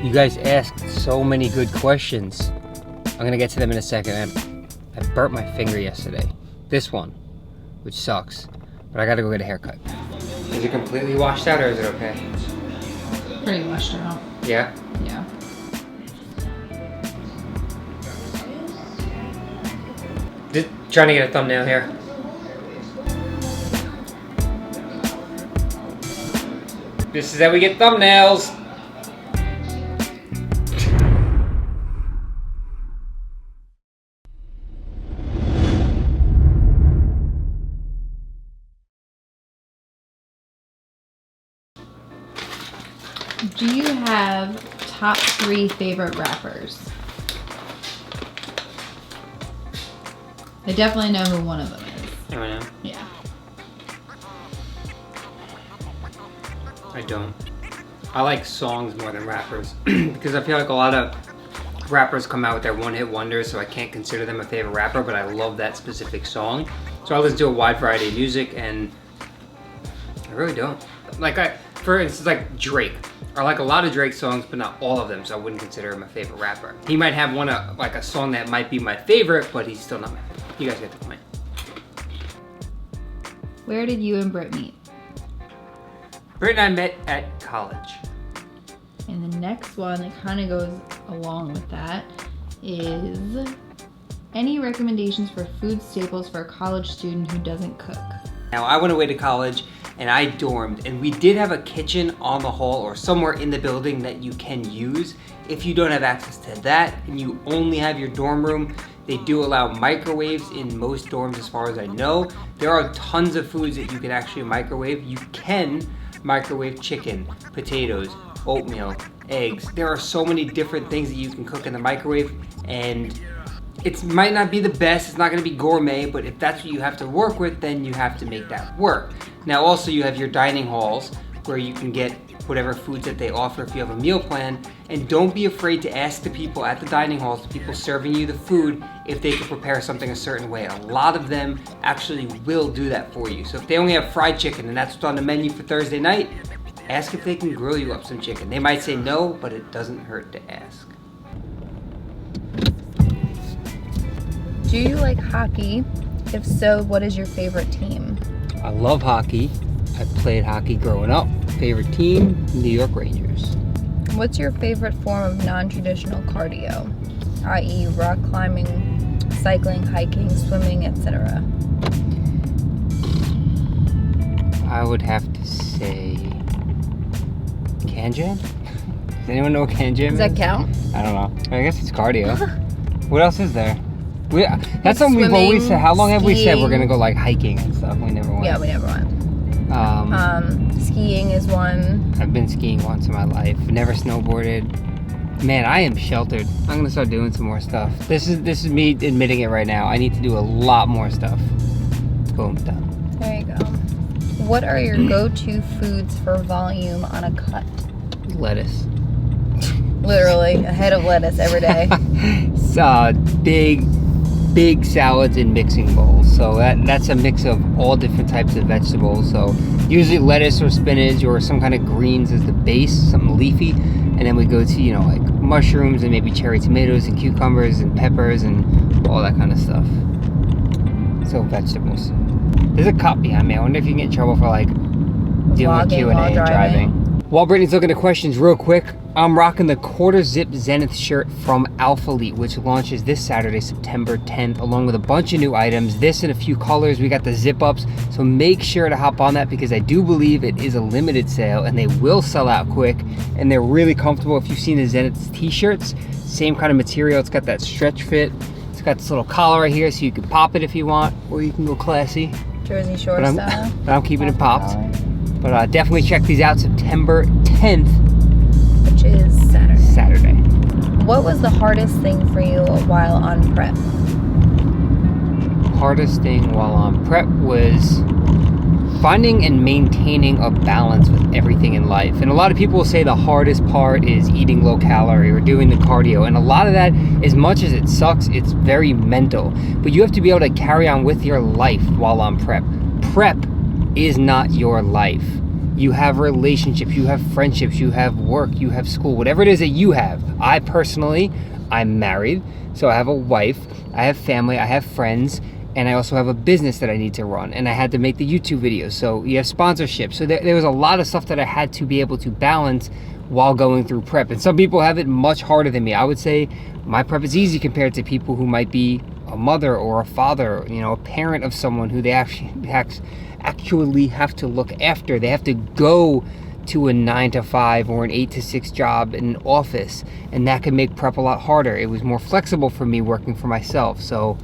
You guys asked so many good questions. I'm gonna get to them in a second. I burnt my finger yesterday. This one, which sucks. But I gotta go get a haircut. Is it completely washed out or is it okay? Pretty washed out. Yeah? Yeah. Just trying to get a thumbnail here. This is how we get thumbnails. Do you have top 3 favorite rappers? I definitely know who one of them is. Oh, I know. Yeah. I don't. I like songs more than rappers because I feel like a lot of rappers come out with their one-hit wonders, so I can't consider them a favorite rapper, but I love that specific song. So I listen to a wide variety of music, and I really don't. Like, for instance, like Drake. I like a lot of Drake songs, but not all of them, so I wouldn't consider him a favorite rapper. He might have one, like a song that might be my favorite, but he's still not my favorite. You guys get the point. Where did you and Britt meet? Britt and I met at college. And the next one that kind of goes along with that is any recommendations for food staples for a college student who doesn't cook? Now, I went away to college and I dormed, and we did have a kitchen on the hall or somewhere in the building that you can use. If you don't have access to that and you only have your dorm room, they do allow microwaves in most dorms as far as I know. There are tons of foods that you can actually microwave. You can microwave chicken, potatoes, oatmeal, eggs. There are so many different things that you can cook in the microwave, and it might not be the best, it's not gonna be gourmet, but if that's what you have to work with, then you have to make that work. Now also you have your dining halls where you can get whatever foods that they offer if you have a meal plan, and don't be afraid to ask the people at the dining halls, the people serving you the food, if they can prepare something a certain way. A lot of them actually will do that for you. So if they only have fried chicken and that's what's on the menu for Thursday night, ask if they can grill you up some chicken. They might say no, but it doesn't hurt to ask. Do you like hockey? If so, what is your favorite team? I love hockey. I played hockey growing up. Favorite team, New York Rangers. What's your favorite form of non-traditional cardio? I.e. rock climbing, cycling, hiking, swimming, etc. I would have to say can jam? Does anyone know what can jam is? Does that count? I don't know. I guess it's cardio. What else is there? That's something we've Swimming, always said. How long have we said we're skiing. gonna go like hiking and stuff? We never went. Yeah, we never went. Skiing is one. I've been skiing once in my life. Never snowboarded. Man, I am sheltered. I'm gonna start doing some more stuff. This is me admitting it right now. I need to do a lot more stuff. Boom, done. There you go. What are your go-to foods for volume on a cut? Lettuce. Literally, a head of lettuce every day. Big salads in mixing bowls. So that's a mix of all different types of vegetables. So usually lettuce or spinach or some kind of greens as the base, something leafy. And then we go to, like mushrooms and maybe cherry tomatoes and cucumbers and peppers and all that kind of stuff. So vegetables. There's a cop behind me. I wonder if you can get in trouble for like doing a Q&A and driving. While Brittany's looking at questions real quick, I'm rocking the quarter zip Zenith shirt from Alpha Elite, which launches this Saturday, September 10th, along with a bunch of new items. This in a few colors. We got the zip ups, so make sure to hop on that because I do believe it is a limited sale and they will sell out quick, and they're really comfortable. If you've seen the Zenith t-shirts, same kind of material. It's got that stretch fit. It's got this little collar right here so you can pop it if you want, or you can go classy. Jersey Shore style. But I'm keeping it popped. But definitely check these out September 10th. Which is Saturday. What was the hardest thing for you while on prep? Hardest thing while on prep was finding and maintaining a balance with everything in life. And a lot of people will say the hardest part is eating low calorie or doing the cardio. And a lot of that, as much as it sucks, it's very mental. But you have to be able to carry on with your life while on prep. Prep is not your life. You have relationships, you have friendships, you have work, you have school, whatever it is that you have. I personally, I'm married, so I have a wife, I have family, I have friends, and I also have a business that I need to run, and I had to make the YouTube videos, so you have sponsorship. So there was a lot of stuff that I had to be able to balance while going through prep. And some people have it much harder than me. I would say my prep is easy compared to people who might be a mother or a father, you know, a parent of someone who they actually have to look after. They have to go to a 9 to 5 or an 8 to 6 job in an office, and that can make prep a lot harder. It was more flexible for me working for myself. So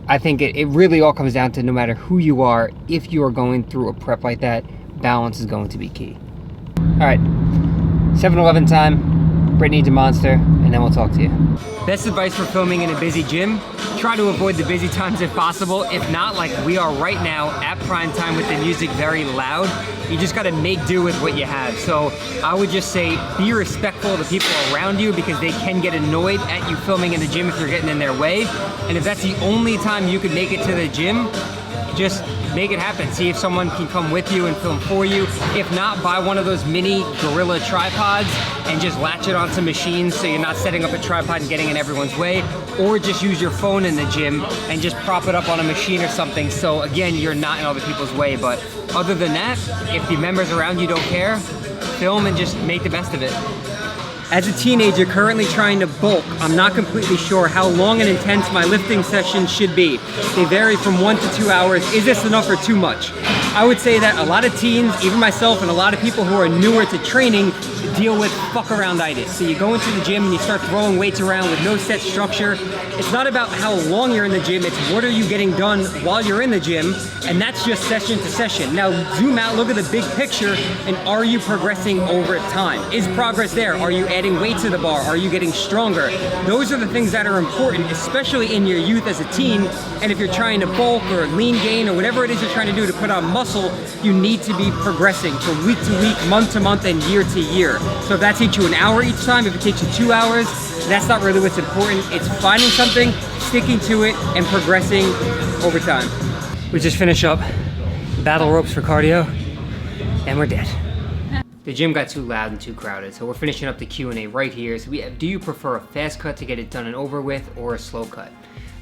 I think it really all comes down to, no matter who you are, if you are going through a prep like that, balance is going to be key. All right, 7-Eleven time. Brittany needs a Monster, and then we'll talk to you. Best advice for filming in a busy gym: try to avoid the busy times if possible. If not, like we are right now at prime time with the music very loud, you just gotta make do with what you have. So I would just say be respectful of the people around you, because they can get annoyed at you filming in the gym if you're getting in their way. And if that's the only time you could make it to the gym, just make it happen. See if someone can come with you and film for you. If not, buy one of those mini gorilla tripods and just latch it onto machines so you're not setting up a tripod and getting in everyone's way. Or just use your phone in the gym and just prop it up on a machine or something, so again, you're not in other people's way. But other than that, if the members around you don't care, film and just make the best of it. As a teenager currently trying to bulk, I'm not completely sure how long and intense my lifting sessions should be. They vary from 1 to 2 hours. Is this enough or too much? I would say that a lot of teens, even myself, and a lot of people who are newer to training deal with fuck-around-itis. So you go into the gym and you start throwing weights around with no set structure. It's not about how long you're in the gym, it's what are you getting done while you're in the gym, and that's just session to session. Now zoom out, look at the big picture, and are you progressing over time? Is progress there? Are you adding weight to the bar? Are you getting stronger? Those are the things that are important, especially in your youth as a teen. And if you're trying to bulk or lean gain or whatever it is you're trying to do to put on muscle, you need to be progressing from week to week, month to month, and year to year. So if that takes you an hour each time, if it takes you 2 hours, that's not really what's important. It's finding something, sticking to it, and progressing over time. We just finished up battle ropes for cardio, and we're dead. The gym got too loud and too crowded, so we're finishing up the Q&A right here. So we have, do you prefer a fast cut to get it done and over with, or a slow cut?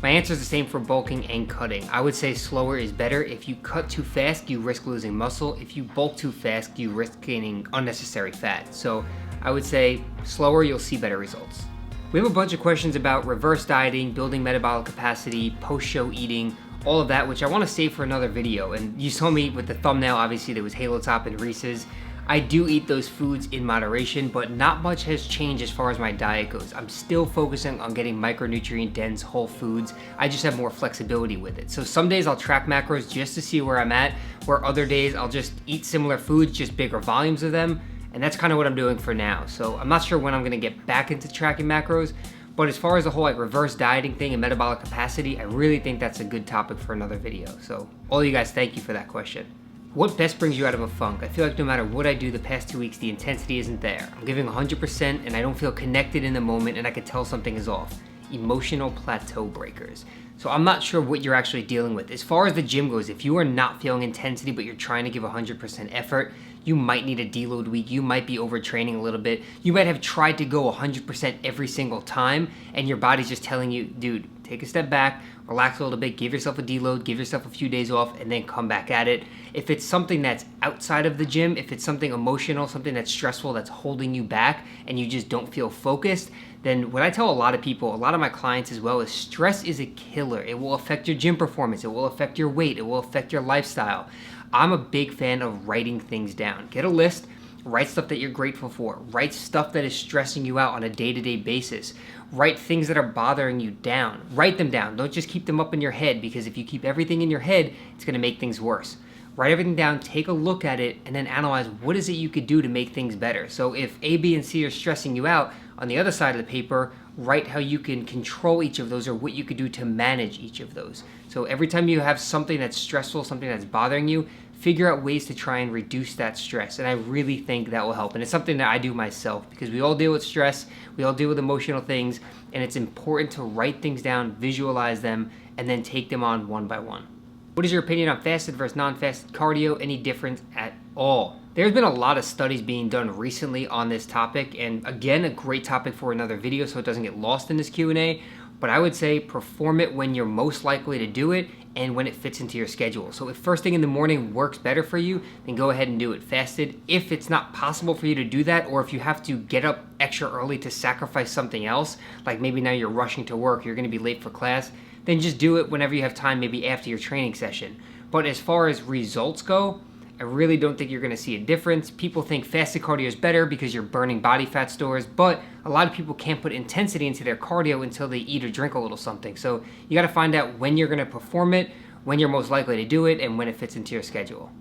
My answer is the same for bulking and cutting. I would say slower is better. If you cut too fast, you risk losing muscle. If you bulk too fast, you risk gaining unnecessary fat. So I would say slower, you'll see better results. We have a bunch of questions about reverse dieting, building metabolic capacity, post-show eating, all of that, which I want to save for another video. And you saw me with the thumbnail, obviously there was Halo Top and Reese's. I do eat those foods in moderation, but not much has changed as far as my diet goes. I'm still focusing on getting micronutrient dense whole foods. I just have more flexibility with it. So some days I'll track macros just to see where I'm at, where other days I'll just eat similar foods, just bigger volumes of them. And that's kind of what I'm doing for now. So I'm not sure when I'm gonna get back into tracking macros, but as far as the whole like reverse dieting thing and metabolic capacity, I really think that's a good topic for another video. So all you guys, thank you for that question. What best brings you out of a funk? I feel like no matter what I do the past 2 weeks, the intensity isn't there. I'm giving 100% and I don't feel connected in the moment, and I can tell something is off. Emotional plateau breakers. So I'm not sure what you're actually dealing with. As far as the gym goes, if you are not feeling intensity but you're trying to give 100% effort, you might need a deload week. You might be overtraining a little bit. You might have tried to go 100% every single time and your body's just telling you, dude, take a step back, relax a little bit, give yourself a deload, give yourself a few days off, and then come back at it. If it's something that's outside of the gym, if it's something emotional, something that's stressful, that's holding you back, and you just don't feel focused, then what I tell a lot of people, a lot of my clients as well, is stress is a killer. It will affect your gym performance, it will affect your weight, it will affect your lifestyle. I'm a big fan of writing things down. Get a list, write stuff that you're grateful for, write stuff that is stressing you out on a day-to-day basis, write things that are bothering you down, write them down. Don't just keep them up in your head, because if you keep everything in your head, it's gonna make things worse. Write everything down, take a look at it, and then analyze what is it you could do to make things better. So if A, B, and C are stressing you out, on the other side of the paper, write how you can control each of those or what you could do to manage each of those. So every time you have something that's stressful, something that's bothering you, figure out ways to try and reduce that stress. And I really think that will help. And it's something that I do myself, because we all deal with stress, we all deal with emotional things, and it's important to write things down, visualize them, and then take them on one by one. What is your opinion on fasted versus non-fasted cardio? Any difference at all? There's been a lot of studies being done recently on this topic, and again, a great topic for another video so it doesn't get lost in this Q&A, but I would say perform it when you're most likely to do it and when it fits into your schedule. So if first thing in the morning works better for you, then go ahead and do it fasted. If it's not possible for you to do that, or if you have to get up extra early to sacrifice something else, like maybe now you're rushing to work, you're gonna be late for class, then just do it whenever you have time, maybe after your training session. But as far as results go, I really don't think you're going to see a difference. People think fasted cardio is better because you're burning body fat stores, but a lot of people can't put intensity into their cardio until they eat or drink a little something. So you got to find out when you're going to perform it, when you're most likely to do it, and when it fits into your schedule.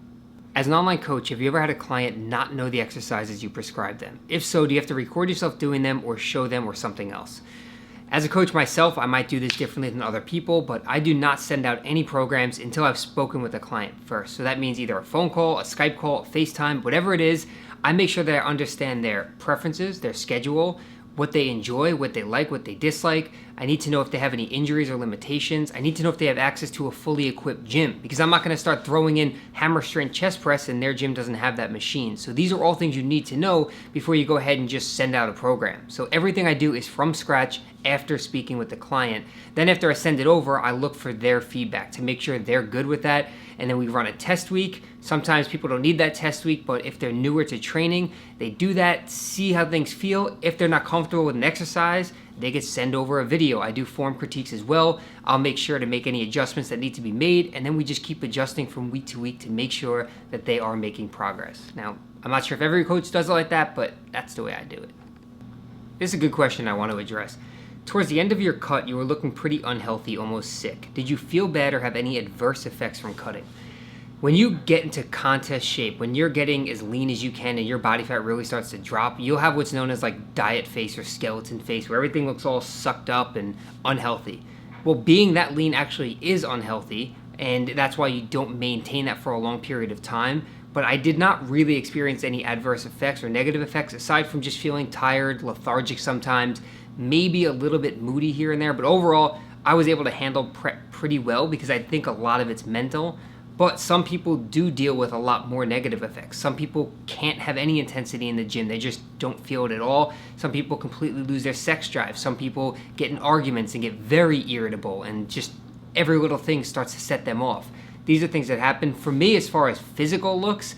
As an online coach, have you ever had a client not know the exercises you prescribed them? If so, do you have to record yourself doing them or show them or something else? As a coach myself, I might do this differently than other people, but I do not send out any programs until I've spoken with the client first. So that means either a phone call, a Skype call, a FaceTime, whatever it is. I make sure that I understand their preferences, their schedule, what they enjoy, what they like, what they dislike. I need to know if they have any injuries or limitations. I need to know if they have access to a fully equipped gym, because I'm not gonna start throwing in hammer strength chest press and their gym doesn't have that machine. So these are all things you need to know before you go ahead and just send out a program. So everything I do is from scratch after speaking with the client. Then after I send it over, I look for their feedback to make sure they're good with that. And then we run a test week. Sometimes people don't need that test week, but if they're newer to training, they do that, see how things feel. If they're not comfortable with an exercise, they get sent over a video. I do form critiques as well. I'll make sure to make any adjustments that need to be made, and then we just keep adjusting from week to week to make sure that they are making progress. Now, I'm not sure if every coach does it like that, but that's the way I do it. This is a good question I want to address. Towards the end of your cut, you were looking pretty unhealthy, almost sick. Did you feel bad or have any adverse effects from cutting? When you get into contest shape, when you're getting as lean as you can and your body fat really starts to drop, you'll have what's known as like diet face or skeleton face, where everything looks all sucked up and unhealthy. Well, being that lean actually is unhealthy, and that's why you don't maintain that for a long period of time. But I did not really experience any adverse effects or negative effects aside from just feeling tired, lethargic sometimes, maybe a little bit moody here and there. But overall, I was able to handle prep pretty well because I think a lot of it's mental. But some people do deal with a lot more negative effects. Some people can't have any intensity in the gym. They just don't feel it at all. Some people completely lose their sex drive. Some people get in arguments and get very irritable, and just every little thing starts to set them off. These are things that happen. For me, as far as physical looks,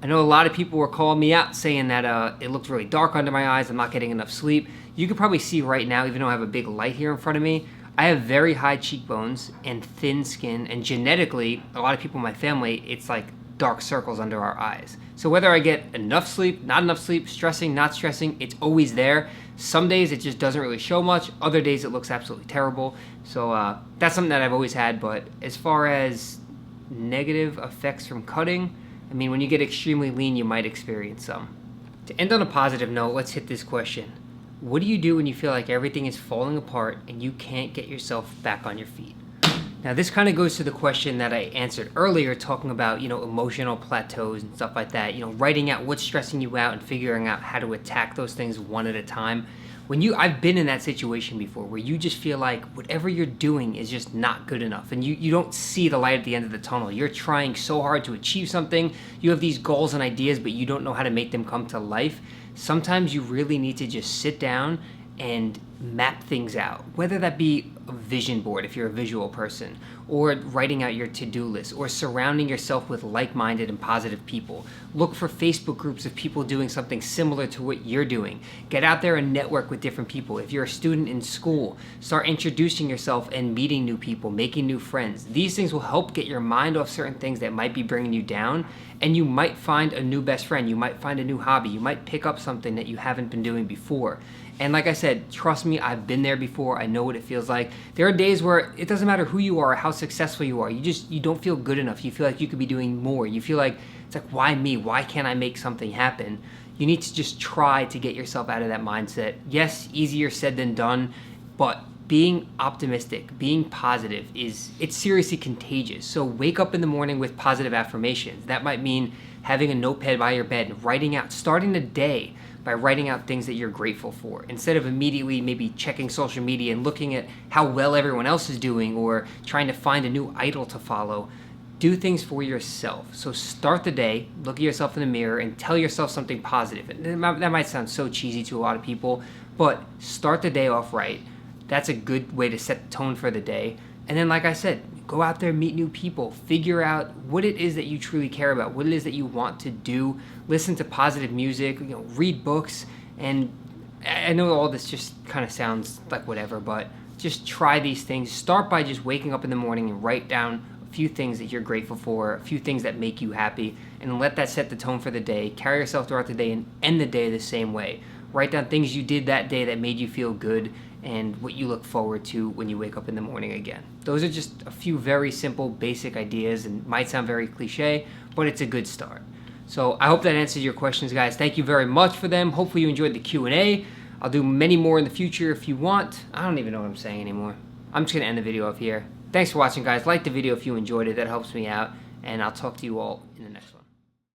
I know a lot of people were calling me out saying that it looked really dark under my eyes, I'm not getting enough sleep. You can probably see right now, even though I have a big light here in front of me, I have very high cheekbones and thin skin, and genetically, a lot of people in my family, it's like dark circles under our eyes. So whether I get enough sleep, not enough sleep, stressing, not stressing, it's always there. Some days it just doesn't really show much. Other days it looks absolutely terrible. So that's something that I've always had. But as far as negative effects from cutting, I mean, when you get extremely lean, you might experience some. To end on a positive note, let's hit this question. What do you do when you feel like everything is falling apart and you can't get yourself back on your feet? Now, this kind of goes to the question that I answered earlier, talking about, emotional plateaus and stuff like that, writing out what's stressing you out and figuring out how to attack those things one at a time. I've been in that situation before where you just feel like whatever you're doing is just not good enough, and you don't see the light at the end of the tunnel. You're trying so hard to achieve something. You have these goals and ideas, but you don't know how to make them come to life. Sometimes you really need to just sit down and map things out, whether that be a vision board if you're a visual person, or writing out your to-do list, or surrounding yourself with like-minded and positive people. Look for Facebook groups of people doing something similar to what you're doing. Get out there and network with different people. If you're a student in school, start introducing yourself and meeting new people, making new friends. These things will help get your mind off certain things that might be bringing you down, and you might find a new best friend. You might find a new hobby. You might pick up something that you haven't been doing before. And like I said, trust me, I've been there before. I know what it feels like. There are days where it doesn't matter who you are or how successful you are. You don't feel good enough. You feel like you could be doing more. You feel like, it's like, why me? Why can't I make something happen? You need to just try to get yourself out of that mindset. Yes, easier said than done, but being optimistic, being positive it's seriously contagious. So wake up in the morning with positive affirmations. That might mean having a notepad by your bed and writing out, starting the day by writing out things that you're grateful for, instead of immediately maybe checking social media and looking at how well everyone else is doing or trying to find a new idol to follow. do things for yourself. So start the day, look at yourself in the mirror, and tell yourself something positive. And that might sound so cheesy to a lot of people, but start the day off right. That's a good way to set the tone for the day. And then, like I said, go out there, meet new people, figure out what it is that you truly care about, what it is that you want to do, listen to positive music, read books. And I know all this just kind of sounds like whatever, but just try these things. Start by just waking up in the morning and write down a few things that you're grateful for, a few things that make you happy, and let that set the tone for the day. Carry yourself throughout the day and end the day the same way. Write down things you did that day that made you feel good and what you look forward to when you wake up in the morning again. Those are just a few very simple, basic ideas, and might sound very cliche, but it's a good start. So I hope that answers your questions, guys. Thank you very much for them. Hopefully you enjoyed the Q&A. I'll do many more in the future if you want. I don't even know what I'm saying anymore. I'm just going to end the video off here. Thanks for watching, guys. Like the video if you enjoyed it. That helps me out. And I'll talk to you all in the next one.